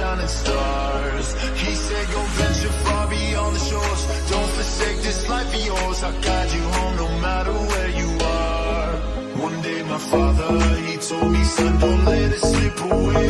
shining stars. He said go venture far beyond the shores, don't forsake this life of yours. I'll guide you home no matter where you are. One day my father, he told me, son, don't let it slip away.